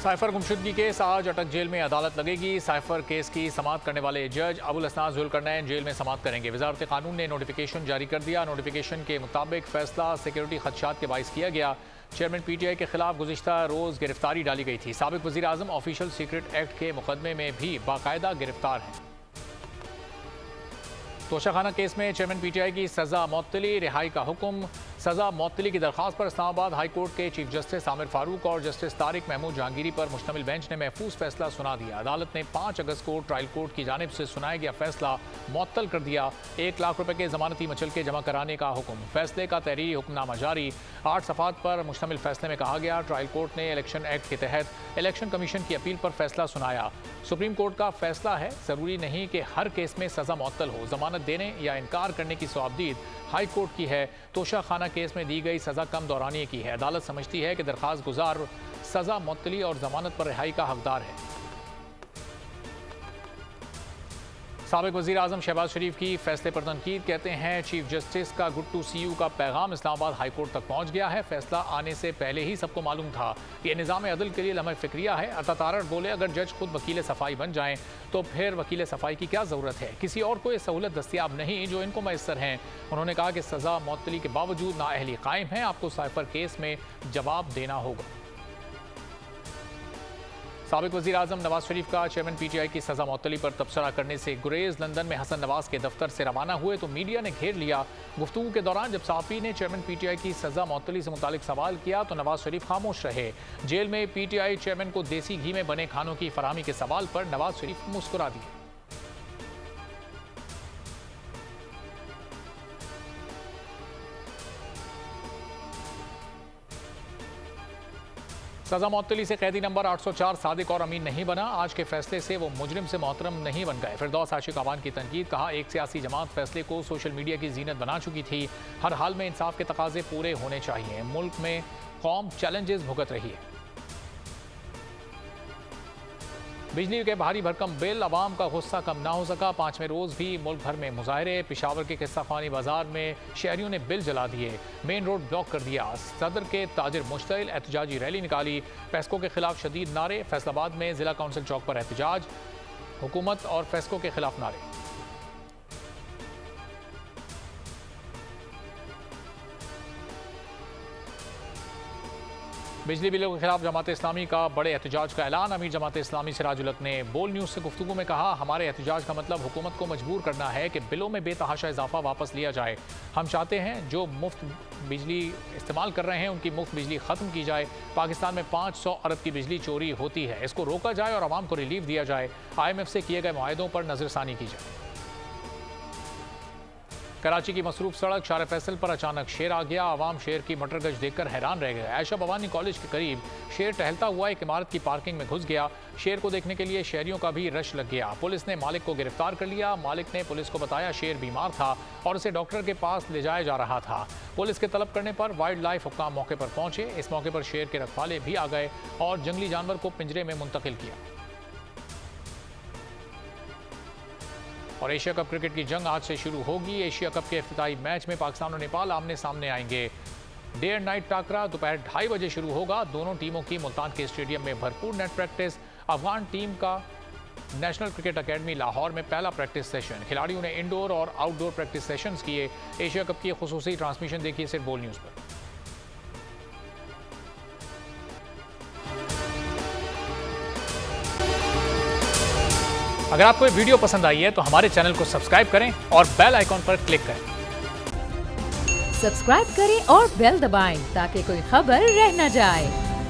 Cipher गुमशुदगी case आज अटक जेल में अदालत लगेगी। साइफर केस की समाअत करने वाले जज अबुल हसनान जुल्करनैन जेल में समाअत करेंगे। वजारत कानून ने नोटिफिकेशन जारी कर दिया। नोटिफिकेशन के मुताबिक फैसला सिक्योरिटी खदशात के बाइस किया गया। चेयरमैन PTI के खिलाफ गुज़िश्ता रोज़ गिरफ्तारी डाली गई थी। साबिक वज़ीर आज़म ऑफिशियल सीक्रेट एक्ट के मुकदमे में भी बाकायदा गिरफ्तार हैं। तोशाखाना केस में चेयरमैन PTI की सज़ा मुअत्तली, रिहाई का हुक्म। सज़ा मुअत्तली की दरख्वास्त पर इस्लामाबाद हाई कोर्ट के चीफ जस्टिस आमिर फारूक और जस्टिस तारिक महमूद जहांगीरी पर मुश्तमिल बेंच ने महफूज फैसला सुना दिया। अदालत ने 5 अगस्त को ट्रायल कोर्ट की जानिब से सुनाया गया फैसला मुअत्तल कर दिया। 1 लाख रुपए के जमानती मचलके जमा कराने का हुक्म। फैसले का तहरीरी हुक्मनामा जारी। 8 सफ़ात पर मुश्तमिल फैसले में कहा गया, ट्रायल कोर्ट ने इलेक्शन एक्ट के तहत इलेक्शन कमीशन की अपील पर फैसला सुनाया। सुप्रीम कोर्ट का फैसला है, जरूरी नहीं कि हर केस में सजा मुअत्तल हो। जमानत देने या इनकार करने की सवाबदीद हाई कोर्ट की है। तोशाखाना केस में दी गई सजा कम दौरानिये की है। अदालत समझती है कि दरख्वास्त गुजार सजा मुअत्तली और जमानत पर रिहाई का हकदार है। साबिक वज़ीर आज़म शहबाज शरीफ की फैसले पर तनकीद। कहते हैं चीफ जस्टिस का गुड टू सी यू का पैगाम इस्लामाबाद हाई कोर्ट तक पहुंच गया है। फैसला आने से पहले ही सबको मालूम था कि यह निज़ाम अदल के लिए लम्हा फ़िक्रिया है। अता तारड़ बोले, अगर जज खुद वकील सफाई बन जाएं तो फिर वकील सफाई की क्या ज़रूरत है। किसी और को यह सहूलत दस्तियाब नहीं जो इनको मैसर हैं। उन्होंने कहा कि सज़ा मुअत्तली के बावजूद नाअहली कायम है। आपको साइफर केस में जवाब देना होगा। साबिक वज़ीर आज़म नवाज शरीफ का चेयरमैन PTI की सज़ा मुअत्तली पर तबसरा करने से गुरेज लंदन में हसन नवाज के दफ्तर से रवाना हुए तो मीडिया ने घेर लिया। गुफ्तगू के दौरान जब सहाफ़ी ने चेयरमैन PTI की सज़ा मुअत्तली से मुतालिक सवाल किया तो नवाज शरीफ खामोश रहे। जेल में PTI चेयरमैन को देसी घी में बने खानों की फराहमी के सवाल पर नवाज शरीफ मुस्कुरा दिए। सज़ा मुअत्तली से कैदी नंबर 804 सादिक और अमीन नहीं बना। आज के फैसले से वो मुजरिम से मोहतरम नहीं बन गए। फिरदौस आशिक अवान की तनकीद। कहा, एक सियासी जमात फैसले को सोशल मीडिया की जीनत बना चुकी थी। हर हाल में इंसाफ के तकाजे पूरे होने चाहिए। मुल्क में कौम चैलेंजेस भुगत रही है। बिजली के भारी भरकम बिल, अवाम का गुस्सा कम ना हो सका। 5वें रोज़ भी मुल्क भर में मुजाहरे। पेशावर के किस्सा खानी बाजार में शहरियों ने बिल जला दिए। मेन रोड ब्लॉक कर दिया। सदर के ताजिर मुश्तइल। एहतजाजी रैली निकाली। फेस्को के खिलाफ शदीद नारे। फैसलाबाद में जिला काउंसिल चौक पर एहतजाज। हुकूमत और फेस्को के खिलाफ नारे। बिजली बिलों के खिलाफ जमात इस्लामी का बड़े एहतजाज का ऐलान। अमीर जमात इस्लामी सिराजुल हक ने बोल न्यूज़ से गुफ्तगू में कहा, हमारे एहतजाज का मतलब हुकूमत को मजबूर करना है कि बिलों में बेतहाशा इजाफा वापस लिया जाए। हम चाहते हैं जो मुफ्त बिजली इस्तेमाल कर रहे हैं उनकी मुफ्त बिजली ख़त्म की जाए। पाकिस्तान में 500 अरब की बिजली चोरी होती है, इसको रोका जाए और आवाम को रिलीफ दिया जाए। IMF से किए गए मुआहदों पर नजरसानी की जाए। कराची की मसरूफ सड़क शार फैसल पर अचानक शेर आ गया। आवाम शेर की मटरगश देखकर हैरान रह गए। आयशा भवानी कॉलेज के करीब शेर टहलता हुआ एक इमारत की पार्किंग में घुस गया। शेर को देखने के लिए शहरियों का भी रश लग गया। पुलिस ने मालिक को गिरफ्तार कर लिया। मालिक ने पुलिस को बताया शेर बीमार था और उसे डॉक्टर के पास ले जाया जा रहा था। पुलिस के तलब करने पर वाइल्ड लाइफ हुक्काम मौके पर पहुंचे। इस मौके पर शेर के रखवाले भी आ गए और जंगली जानवर को पिंजरे में मुंतकिल किया। और एशिया कप क्रिकेट की जंग आज से शुरू होगी। एशिया कप के इफ्तिताई मैच में पाकिस्तान और नेपाल आमने सामने आएंगे। डे एंड नाइट टाकरा दोपहर 2:30 बजे शुरू होगा। दोनों टीमों की मुल्तान के स्टेडियम में भरपूर नेट प्रैक्टिस। अफगान टीम का नेशनल क्रिकेट अकेडमी लाहौर में पहला प्रैक्टिस सेशन। खिलाड़ियों ने इंडोर और आउटडोर प्रैक्टिस सेशंस किए। एशिया कप की खुसूसी ट्रांसमिशन देखिए सिर्फ बोल न्यूज़ पर। अगर आपको ये वीडियो पसंद आई है तो हमारे चैनल को सब्सक्राइब करें और बेल आइकॉन पर क्लिक करें। सब्सक्राइब करें और बेल दबाएं ताकि कोई खबर रह न जाए।